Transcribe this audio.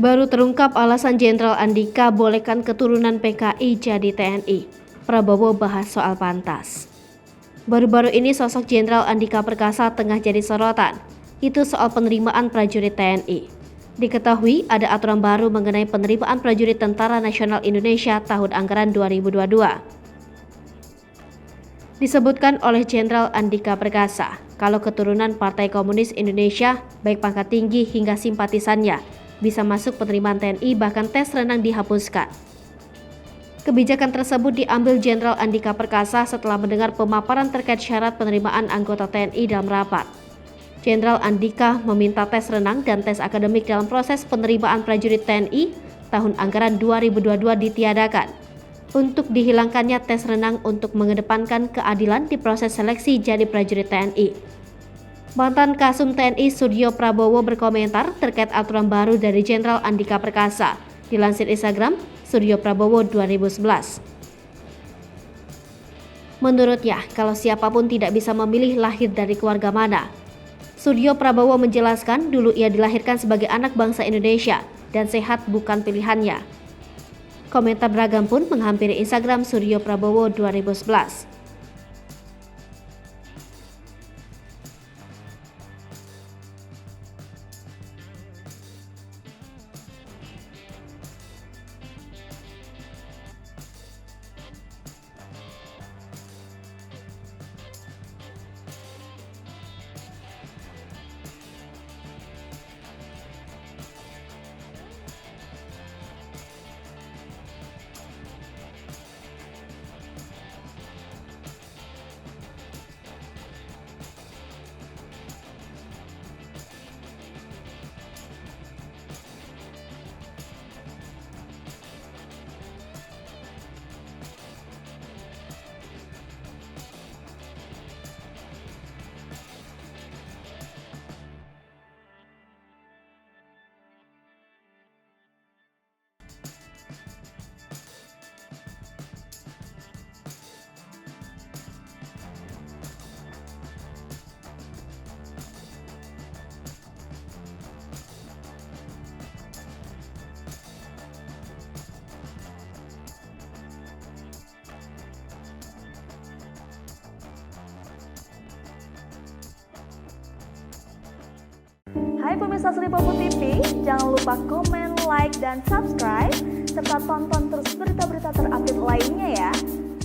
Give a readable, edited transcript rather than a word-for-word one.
Baru terungkap alasan Jenderal Andika bolehkan keturunan PKI jadi TNI. Prabowo bahas soal pantas. Baru-baru ini sosok Jenderal Andika Perkasa tengah jadi sorotan. Itu soal penerimaan prajurit TNI. Diketahui ada aturan baru mengenai penerimaan prajurit Tentara Nasional Indonesia tahun anggaran 2022. Disebutkan oleh Jenderal Andika Perkasa, kalau keturunan Partai Komunis Indonesia, baik pangkat tinggi hingga simpatisannya, bisa masuk penerimaan TNI, bahkan tes renang dihapuskan. Kebijakan tersebut diambil Jenderal Andika Perkasa setelah mendengar pemaparan terkait syarat penerimaan anggota TNI dalam rapat. Jenderal Andika meminta tes renang dan tes akademik dalam proses penerimaan prajurit TNI tahun anggaran 2022 ditiadakan, untuk dihilangkannya tes renang untuk mengedepankan keadilan di proses seleksi jadi prajurit TNI. Mantan Kasum TNI Suryo Prabowo berkomentar terkait aturan baru dari Jenderal Andika Perkasa. Dilansir Instagram, Suryo Prabowo 2011. Menurutnya, kalau siapapun tidak bisa memilih lahir dari keluarga mana. Suryo Prabowo menjelaskan dulu ia dilahirkan sebagai anak bangsa Indonesia dan sehat bukan pilihannya. Komentar beragam pun menghampiri Instagram Suryo Prabowo 2011. Hai pemirsa Sri Popo TV, jangan lupa komen, like, dan subscribe, serta tonton terus berita-berita terupdate lainnya